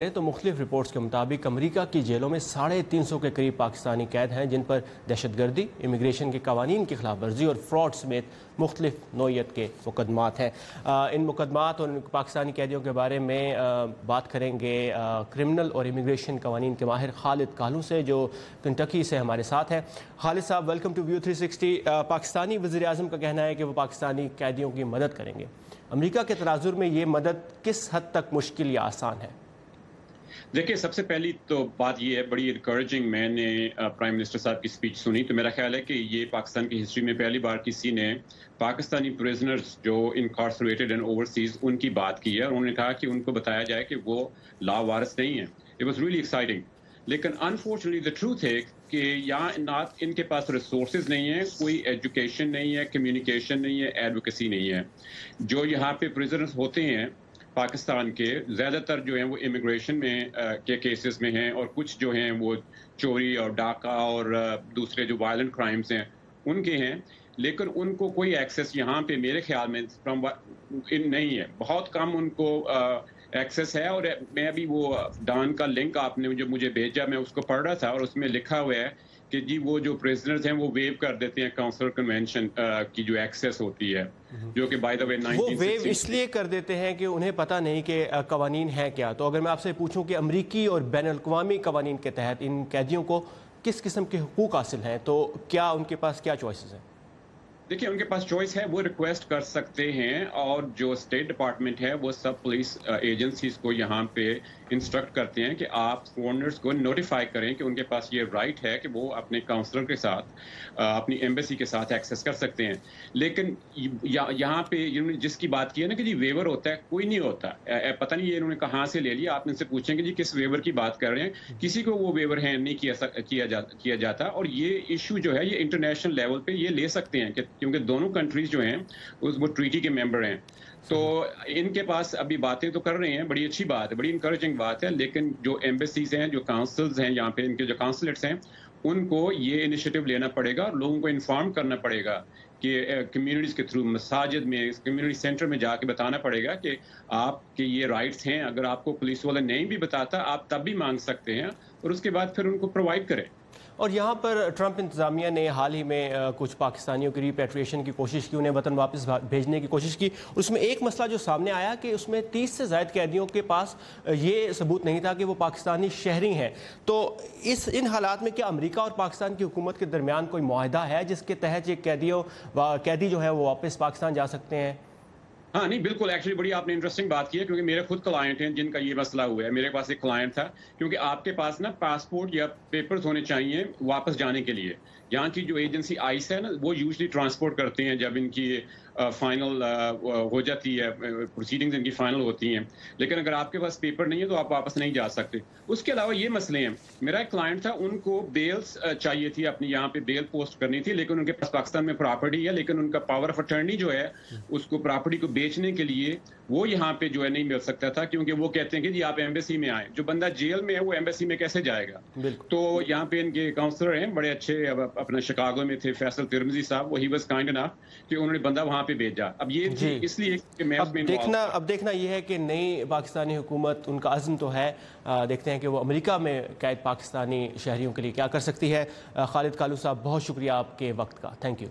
تو مختلف رپورٹس کے مطابق امریکہ کی جیلوں میں 350 کے قریب پاکستانی قید ہیں جن پر دہشت گردی، امیگریشن کے قوانین کی خلاف ورزی اور فراڈ سمیت مختلف نوعیت کے مقدمات ہیں۔ ان مقدمات اور پاکستانی قیدیوں کے بارے میں بات کریں گے کرمنل اور امیگریشن قوانین کے ماہر خالد کالو سے، جو کنٹکی سے ہمارے ساتھ ہیں۔ خالد صاحب، ویلکم ٹو ویو 360۔ پاکستانی وزیر اعظم کا کہنا ہے کہ وہ پاکستانی قیدیوں کی مدد کریں گے۔ امریکہ کے تناظر میں یہ مدد کس حد تک مشکل یا آسان ہے؟ دیکھیے، سب سے پہلی تو بات یہ ہے، بڑی انکریجنگ، میں نے پرائم منسٹر صاحب کی سپیچ سنی تو میرا خیال ہے کہ یہ پاکستان کی ہسٹری میں پہلی بار کسی نے پاکستانی پریزنرز جو انکارسریٹڈ اینڈ اوورسیز ان کی بات کی ہے، اور انہوں نے کہا کہ ان کو بتایا جائے کہ وہ لا وارث نہیں ہیں۔ اٹ واز ریئلی ایکسائٹنگ، لیکن انفارچونیٹلی دا ٹروتھ ہے کہ یہاں ان کے پاس ریسورسز نہیں ہیں، کوئی ایجوکیشن نہیں ہے، کمیونیکیشن نہیں ہے، ایڈوکیسی نہیں ہے۔ جو یہاں پہ پریزنرز ہوتے ہیں پاکستان کے، زیادہ تر جو ہیں وہ امیگریشن میں کے کیسز میں ہیں، اور کچھ جو ہیں وہ چوری اور ڈاکہ اور دوسرے جو وائلنٹ کرائمز ہیں ان کے ہیں، لیکن ان کو کوئی ایکسیس یہاں پہ میرے خیال میں نہیں ہے، بہت کم ان کو ایکسیس ہے۔ اور میں ابھی وہ ڈان کا لنک آپ نے جو مجھے بھیجا، میں اس کو پڑھ رہا تھا، اور اس میں لکھا ہوا ہے کہ جی وہ جو پریزنرز ہیں وہ ویو کر دیتے ہیں کونسل کنونشن کی جو ایکسیس ہوتی ہے، جو کہ بائی دا وے وہ ویو اس لیے کر دیتے ہیں کہ انہیں پتہ نہیں کہ قوانین ہیں کیا۔ تو اگر میں آپ سے پوچھوں کہ امریکی اور بین الاقوامی قوانین کے تحت ان قیدیوں کو کس قسم کے حقوق حاصل ہیں، تو کیا ان کے پاس کیا چوائسز ہیں؟ دیکھیں، ان کے پاس چوائس ہے، وہ ریکویسٹ کر سکتے ہیں، اور جو اسٹیٹ ڈپارٹمنٹ ہے وہ سب پولیس ایجنسیز کو یہاں پہ انسٹرکٹ کرتے ہیں کہ آپ فورنرز کو نوٹیفائی کریں کہ ان کے پاس یہ رائٹ ہے کہ وہ اپنے کاؤنسلر کے ساتھ، اپنی ایمبیسی کے ساتھ ایکسیس کر سکتے ہیں۔ لیکن یہاں پہ جس کی بات کی ہے نا کہ جی ویور ہوتا ہے، کوئی نہیں ہوتا، پتہ نہیں یہ انہوں نے کہاں سے لے لیا۔ آپ ان سے پوچھیں کہ جی کس ویور کی بات کر رہے ہیں، کسی کو وہ ویور ہینڈ نہیں کیا جاتا، اور یہ ایشو جو ہے یہ انٹرنیشنل لیول پہ یہ لے سکتے ہیں کیونکہ دونوں کنٹریز جو ہیں وہ ٹریٹی کے ممبر ہیں۔ تو ان کے پاس ابھی باتیں تو کر رہے ہیں، بڑی اچھی بات ہے، بڑی انکریجنگ بات ہے، لیکن جو ایمبیسیز ہیں، جو کاؤنسلز ہیں یہاں پہ، ان کے جو کاؤنسلیٹس ہیں، ان کو یہ انیشیٹو لینا پڑے گا، لوگوں کو انفارم کرنا پڑے گا کہ کمیونٹیز کے تھرو، مساجد میں، کمیونٹی سینٹر میں جا کے بتانا پڑے گا کہ آپ کے یہ رائٹس ہیں۔ اگر آپ کو پولیس والا نہیں بھی بتاتا، آپ تب بھی مانگ سکتے ہیں، اور اس کے بعد پھر ان کو پرووائڈ کریں۔ اور یہاں پر ٹرمپ انتظامیہ نے حال ہی میں کچھ پاکستانیوں کی ریپیٹریشن کی کوشش کی، انہیں وطن واپس بھیجنے کی کوشش کی۔ اس میں ایک مسئلہ جو سامنے آیا کہ اس میں 30 سے زائد قیدیوں کے پاس یہ ثبوت نہیں تھا کہ وہ پاکستانی شہری ہیں۔ تو ان حالات میں کیا امریکہ اور پاکستان کی حکومت کے درمیان کوئی معاہدہ ہے جس کے تحت یہ قیدی جو ہے وہ واپس پاکستان جا سکتے ہیں؟ ہاں نہیں، بالکل، ایکچولی بڑی آپ نے انٹرسٹنگ بات کی ہے، کیونکہ میرے خود کلائنٹ ہیں جن کا یہ مسئلہ ہوا ہے۔ میرے پاس ایک کلائنٹ تھا، کیونکہ آپ کے پاس نا پاسپورٹ یا پیپرز ہونے چاہیے واپس جانے کے لیے۔ یہاں کی جو ایجنسی آئس ہے نا، وہ یوزلی ٹرانسپورٹ کرتے ہیں جب ان کی فائنل ہو جاتی ہے، پروسیڈنگز ان کی فائنل ہوتی ہیں، لیکن اگر آپ کے پاس پیپر نہیں ہے تو آپ واپس نہیں جا سکتے۔ اس کے علاوہ یہ مسئلے ہیں، میرا ایک کلائنٹ تھا، ان کو بیلز چاہیے تھی، اپنی یہاں پہ بیل پوسٹ کرنی تھی، لیکن ان کے پاس پاکستان میں پراپرٹی ہے، لیکن ان کا پاور آف اٹرنی جو ہے اس کو پراپرٹی کو بیچنے کے لیے وہ یہاں پہ جو ہے نہیں مل سکتا تھا، کیونکہ وہ کہتے ہیں کہ جی آپ ایمبیسی میں آئیں۔ جو بندہ جیل میں ہے وہ ایمبیسی میں کیسے جائے گا؟ تو یہاں پہ ان کے کاؤنسلر ہیں بڑے اچھے، اپنا شکاگو میں تھے، فیصل ترمزی صاحب، وہ ہی واز کائنڈ انف کہ انہوں نے بندہ وہاں پہ بھیجا۔ اب یہ اس لیے کہ میں اب دیکھنا یہ ہے کہ نئی پاکستانی حکومت، ان کا عزم تو ہے، دیکھتے ہیں کہ وہ امریکہ میں قید پاکستانی شہریوں کے لیے کیا کر سکتی ہے۔ خالد کالو صاحب، بہت شکریہ آپ کے وقت کا، تھینک یو۔